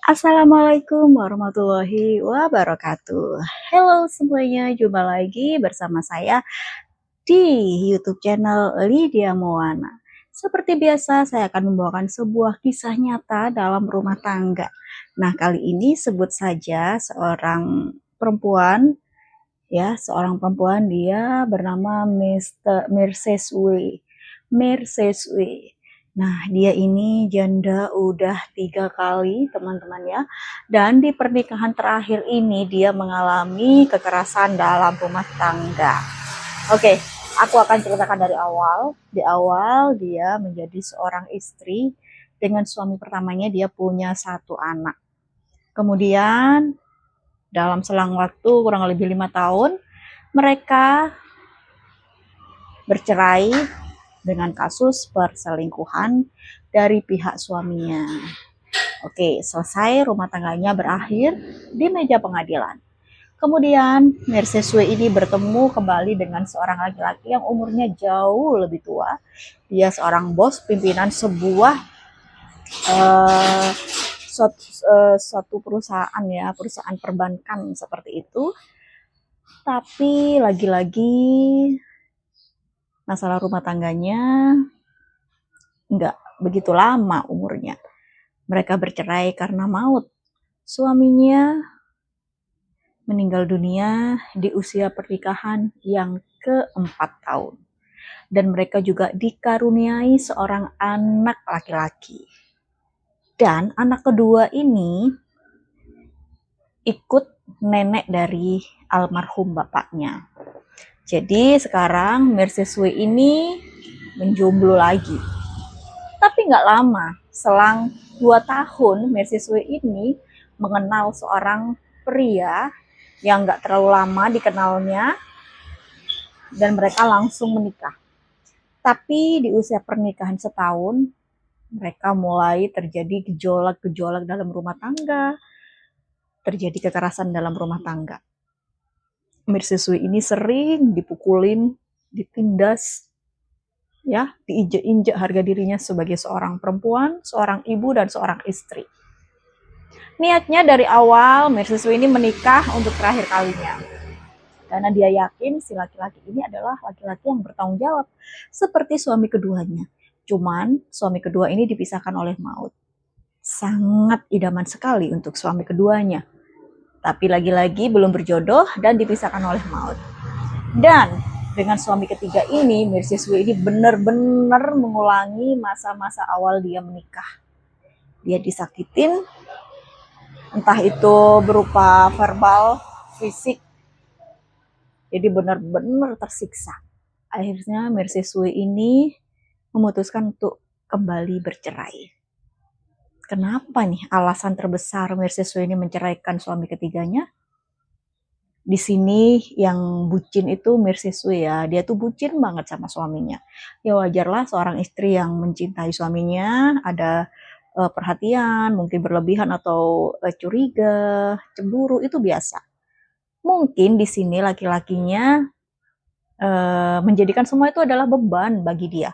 Assalamualaikum warahmatullahi wabarakatuh. Halo semuanya, jumpa lagi bersama saya di YouTube channel Lydia Moana. Seperti biasa, saya akan membawakan sebuah kisah nyata dalam rumah tangga. Nah, kali ini sebut saja seorang perempuan, seorang perempuan, dia bernama Mrs. W. Mrs. W. Nah, dia ini janda udah 3 kali, teman-teman ya. Dan di pernikahan terakhir ini dia mengalami kekerasan dalam rumah tangga. Oke, aku akan ceritakan dari awal. Di awal dia menjadi seorang istri dengan suami pertamanya, dia punya 1 anak. Kemudian dalam selang waktu kurang lebih 5 tahun, mereka bercerai dengan kasus perselingkuhan dari pihak suaminya. Oke, selesai, rumah tangganya berakhir di meja pengadilan. Kemudian Mrs. W ini bertemu kembali dengan seorang laki-laki yang umurnya jauh lebih tua. Dia seorang bos pimpinan sebuah suatu perusahaan, perusahaan perbankan seperti itu. Tapi lagi-lagi masalah rumah tangganya nggak begitu lama umurnya. Mereka bercerai karena maut. Suaminya meninggal dunia di usia pernikahan yang ke-4 tahun. Dan mereka juga dikaruniai seorang anak laki-laki. Dan anak kedua ini ikut nenek dari almarhum bapaknya. Jadi sekarang Mrs. W ini menjomblo lagi. Tapi nggak lama, selang 2 tahun Mrs. W ini mengenal seorang pria yang nggak terlalu lama dikenalnya, dan mereka langsung menikah. Tapi di usia pernikahan setahun, mereka mulai terjadi gejolak-gejolak dalam rumah tangga, terjadi kekerasan dalam rumah tangga. Mrs. W ini sering dipukulin, ditindas, diinjek-injek harga dirinya sebagai seorang perempuan, seorang ibu, dan seorang istri. Niatnya dari awal Mrs. W ini menikah untuk terakhir kalinya, karena dia yakin si laki-laki ini adalah laki-laki yang bertanggung jawab seperti suami keduanya. Cuman suami kedua ini dipisahkan oleh maut. Sangat idaman sekali untuk suami keduanya, tapi lagi-lagi belum berjodoh dan dipisahkan oleh maut. Dan dengan suami ketiga ini, Mrs. W ini benar-benar mengulangi masa-masa awal dia menikah. Dia disakitin, entah itu berupa verbal, fisik, jadi benar-benar tersiksa. Akhirnya Mrs. W ini memutuskan untuk kembali bercerai. Kenapa nih alasan terbesar Mrs. W ini menceraikan suami ketiganya? Di sini yang bucin itu Mrs. W ya. Dia tuh bucin banget sama suaminya. Ya wajarlah seorang istri yang mencintai suaminya ada perhatian, mungkin berlebihan atau curiga, cemburu, itu biasa. Mungkin di sini laki-lakinya menjadikan semua itu adalah beban bagi dia.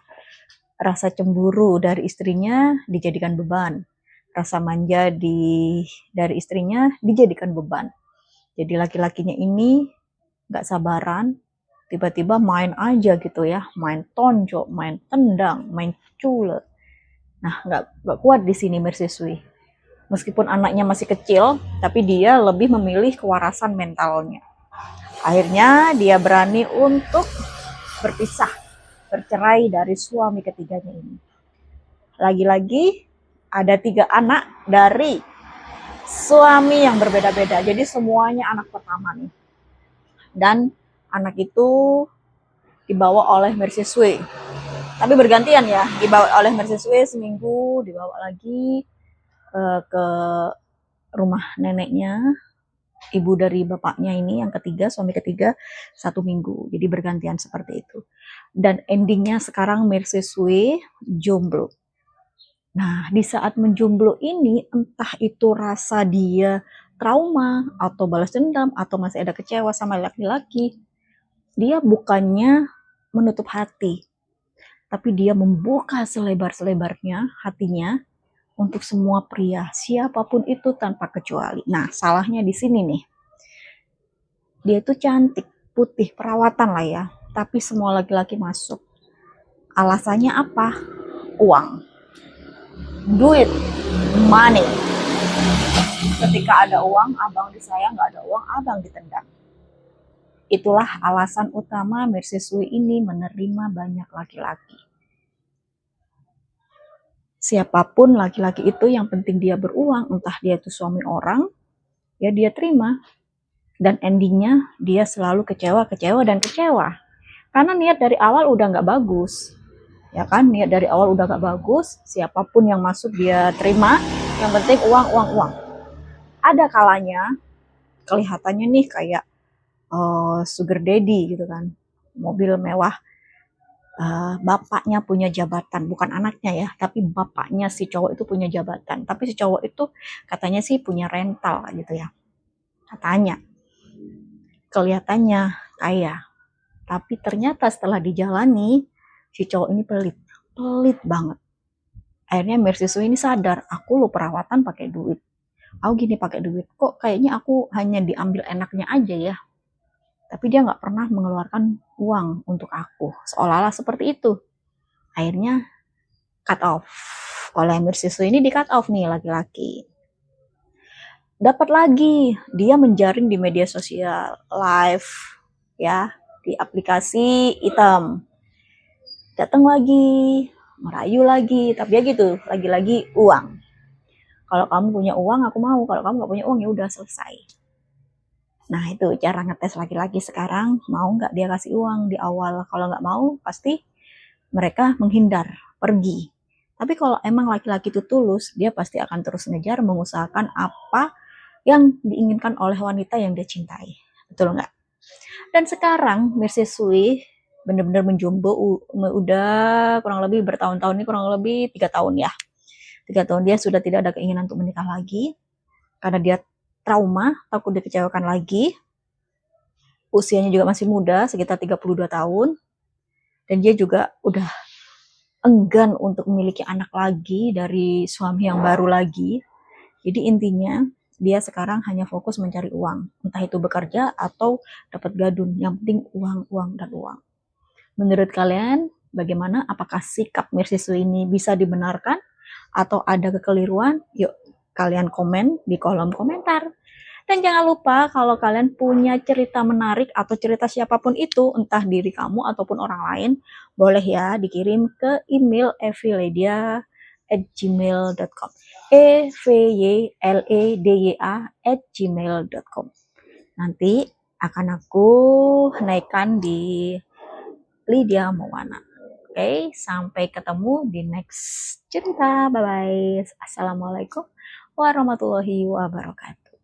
Rasa cemburu dari istrinya dijadikan beban. Rasa manja dari istrinya dijadikan beban. Jadi laki-lakinya ini gak sabaran, tiba-tiba main aja gitu ya, main tonjok, main tendang, main culet. Nah, gak kuat di sini Mrs. W. Meskipun anaknya masih kecil, tapi dia lebih memilih kewarasan mentalnya. Akhirnya dia berani untuk berpisah, bercerai dari suami ketiganya ini. Lagi-lagi ada 3 anak dari suami yang berbeda-beda. Jadi semuanya anak pertama nih. Dan anak itu dibawa oleh Mrs. W. Tapi bergantian ya, dibawa oleh Mrs. W seminggu, dibawa lagi ke rumah neneknya, ibu dari bapaknya ini yang ketiga, suami ketiga, 1 minggu. Jadi bergantian seperti itu. Dan endingnya sekarang Mrs. W jomblo. Nah, di saat menjomblo ini, entah itu rasa dia trauma, atau balas dendam, atau masih ada kecewa sama laki-laki, dia bukannya menutup hati, tapi dia membuka selebar-selebarnya hatinya untuk semua pria, siapapun itu tanpa kecuali. Nah, salahnya di sini nih. Dia itu cantik, putih, perawatan lah ya, tapi semua laki-laki masuk. Alasannya apa? Uang, duit, money. Ketika ada uang, abang disayang, nggak ada uang, abang ditendang. Itulah alasan utama Mersisui ini menerima banyak laki-laki. Siapapun laki-laki itu, yang penting dia beruang, entah dia itu suami orang, ya dia terima. Dan endingnya dia selalu kecewa, kecewa, dan kecewa. Karena niat dari awal udah nggak bagus. Ya kan, niat dari awal udah nggak bagus, siapapun yang masuk dia terima, yang penting uang, uang, uang. Ada kalanya kelihatannya nih kayak sugar daddy gitu kan, mobil mewah, bapaknya punya jabatan, bukan anaknya ya, tapi bapaknya si cowok itu punya jabatan, tapi si cowok itu katanya sih punya rental gitu ya, katanya. Kelihatannya kaya, tapi ternyata setelah dijalani si cowok ini pelit, pelit banget. Akhirnya Mersisui ini sadar, aku lo perawatan pakai duit, aku gini pakai duit, kok kayaknya aku hanya diambil enaknya aja ya, tapi dia nggak pernah mengeluarkan uang untuk aku, seolah-olah seperti itu. Akhirnya cut off oleh Mersisui ini, di cut off nih laki-laki. Dapat lagi, dia menjaring di media sosial, live ya, di aplikasi hitam. Datang lagi, merayu lagi, tapi ya gitu, lagi-lagi uang. Kalau kamu punya uang, aku mau. Kalau kamu nggak punya uang, ya udah selesai. Nah, itu cara ngetes laki-laki sekarang, mau nggak dia kasih uang di awal. Kalau nggak mau, pasti mereka menghindar, pergi. Tapi kalau emang laki-laki itu tulus, dia pasti akan terus ngejar, mengusahakan apa yang diinginkan oleh wanita yang dia cintai. Betul nggak? Dan sekarang Mersisui benar-benar menjumbo, udah kurang lebih bertahun-tahun, ini kurang lebih 3 tahun ya. 3 tahun dia sudah tidak ada keinginan untuk menikah lagi, karena dia trauma, takut dikecewakan lagi. Usianya juga masih muda, sekitar 32 tahun. Dan dia juga udah enggan untuk memiliki anak lagi dari suami yang baru lagi. Jadi intinya dia sekarang hanya fokus mencari uang, entah itu bekerja atau dapat gadun, yang penting uang, uang, dan uang. Menurut kalian bagaimana? Apakah sikap Mersisui ini bisa dibenarkan atau ada kekeliruan? Yuk kalian komen di kolom komentar. Dan jangan lupa kalau kalian punya cerita menarik atau cerita siapapun itu, entah diri kamu ataupun orang lain, boleh ya dikirim ke email evledia@gmail.com. evledia@gmail.com. Nanti akan aku naikkan di Lydia Maulana. Oke, sampai ketemu di next cerita. Bye bye. Assalamualaikum warahmatullahi wabarakatuh.